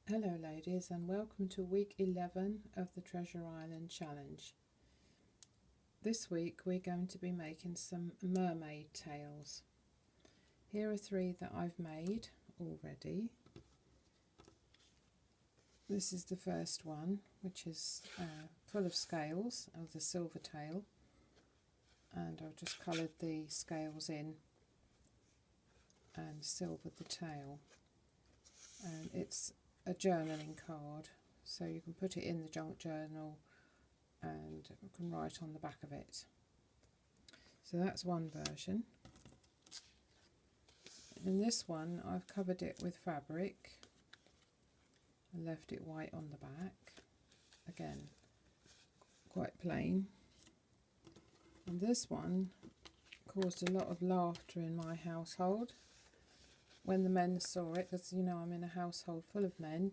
Hello ladies, and welcome to week 11 of the Treasure Island challenge. This week we're going to be making some mermaid tails. Here are 3 that I've made already. This is the first one, which is full of scales of the silver tail, and I've just coloured the scales in and silvered the tail, and it's a journaling card, so you can put it in the junk journal and you can write on the back of it. So that's one version. In this one I've covered it with fabric and left it white on the back, again quite plain. And this one caused a lot of laughter in my household when the men saw it, because you know I'm in a household full of men,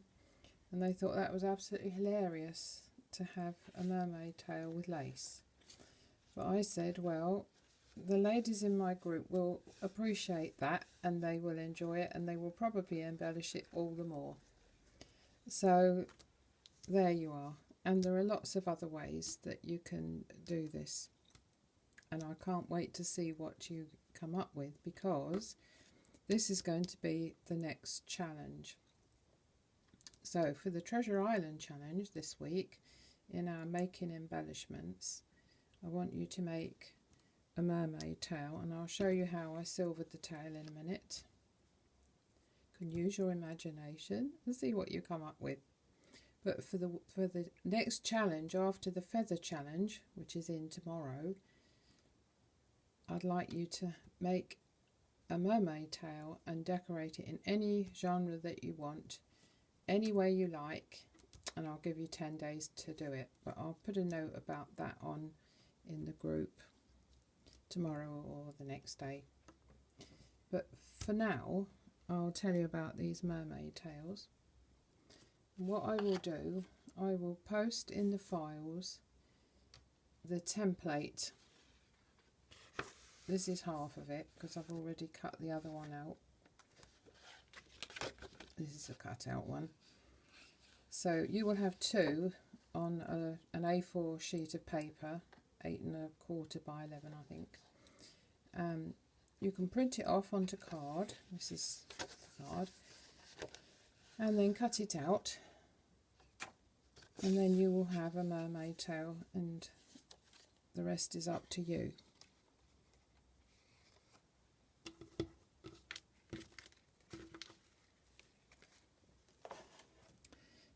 and they thought that was absolutely hilarious to have a mermaid tail with lace. But I said, well, the ladies in my group will appreciate that and they will enjoy it, and they will probably embellish it all the more. So there you are, and there are lots of other ways that you can do this, and I can't wait to see what you come up with, because this is going to be the next challenge. So for the Treasure Island challenge this week, in our making embellishments, I want you to make a mermaid tail, and I'll show you how I silvered the tail in a minute. You can use your imagination and see what you come up with. But for the next challenge, after the feather challenge, which is in tomorrow, I'd like you to make a mermaid tail and decorate it in any genre that you want, any way you like, and I'll give you 10 days to do it. But I'll put a note about that on in the group tomorrow or the next day. But for now, I'll tell you about these mermaid tails. What I will do, I will post in the files the template. This is half of it because I've already cut the other one out. This is a cut out one. So you will have 2 on an A4 sheet of paper, 8 1/4 by 11 I think. You can print it off onto card. This is the card. And then cut it out. And then you will have a mermaid tail, and the rest is up to you.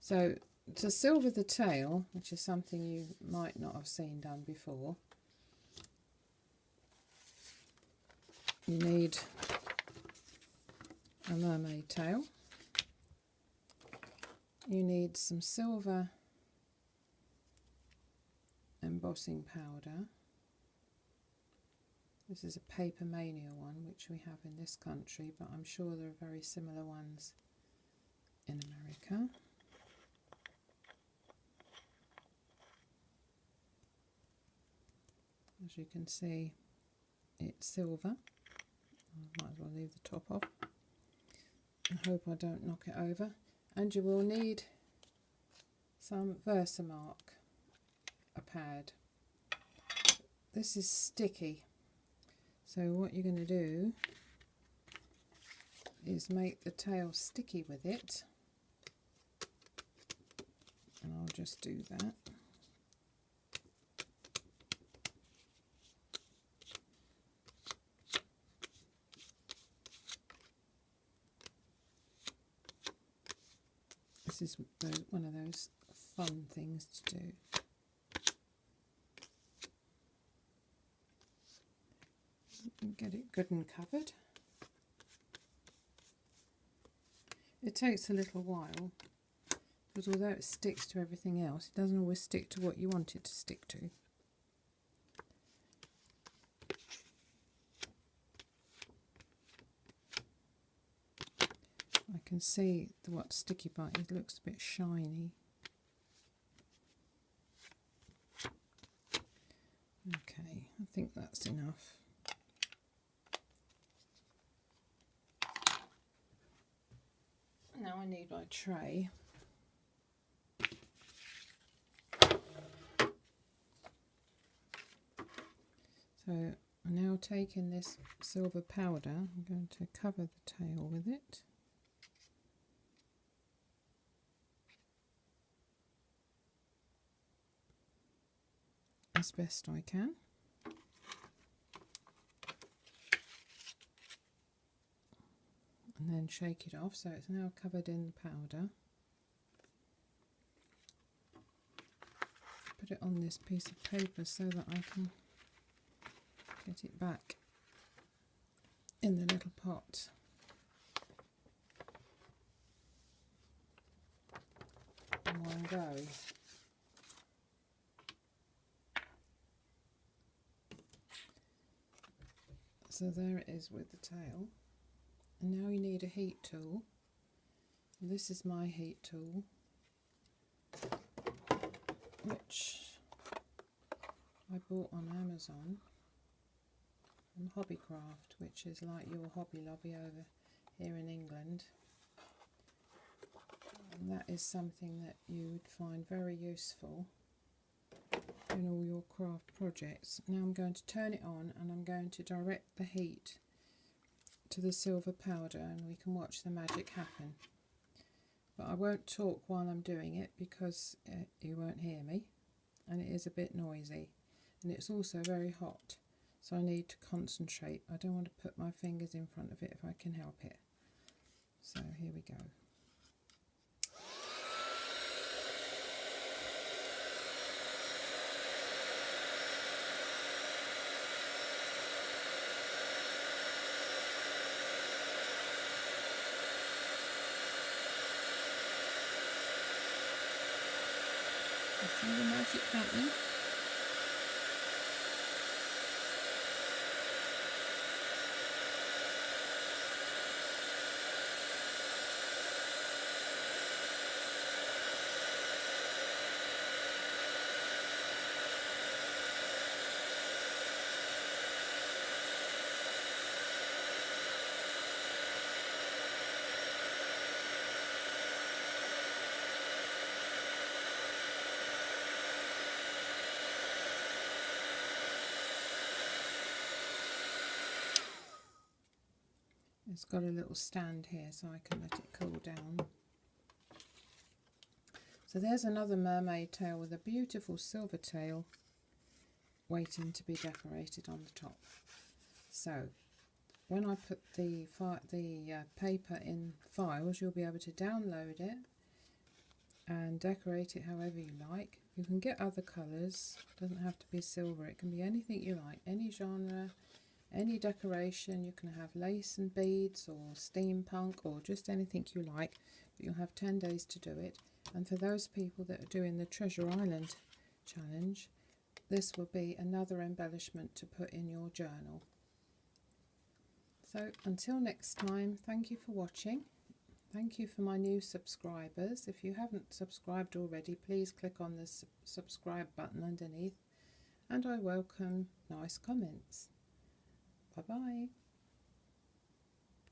So to silver the tail, which is something you might not have seen done before, you need a mermaid tail. You need some silver embossing powder. This is a Paper Mania one, which we have in this country, but I'm sure there are very similar ones in America. As you can see, it's silver. I might as well leave the top off. I hope I don't knock it over. And you will need some Versamark, a pad. This is sticky, so what you're going to do is make the tail sticky with it, and I'll just do that. This is one of those fun things to do. And get it good and covered. It takes a little while, because although it sticks to everything else, it doesn't always stick to what you want it to stick to. I can see what's sticky part. It looks a bit shiny. Okay, I think that's enough. Now I need my tray. So I'm now taking this silver powder, I'm going to cover the tail with it. As best I can. And then shake it off, so it's now covered in the powder. Put it on this piece of paper so that I can get it back in the little pot. In one go. So there it is with the tail. And now you need a heat tool. This is my heat tool, which I bought on Amazon from Hobbycraft, which is like your Hobby Lobby over here in England. And that is something that you would find very useful in all your craft projects. Now I'm going to turn it on and I'm going to direct the heat to the silver powder and we can watch the magic happen. But I won't talk while I'm doing it because you won't hear me, and it is a bit noisy and it's also very hot, so I need to concentrate. I don't want to put my fingers in front of it if I can help it. So here we go. See the magic happening? It's got a little stand here so I can let it cool down. So there's another mermaid tail with a beautiful silver tail waiting to be decorated on the top. So when I put the paper in files, you'll be able to download it and decorate it however you like. You can get other colours, it doesn't have to be silver, it can be anything you like, any genre, any decoration. You can have lace and beads or steampunk or just anything you like, but you'll have 10 days to do it. And for those people that are doing the Treasure Island challenge, this will be another embellishment to put in your journal. So until next time, thank you for watching. Thank you for my new subscribers. If you haven't subscribed already, please click on the subscribe button underneath, and I welcome nice comments. Bye-bye.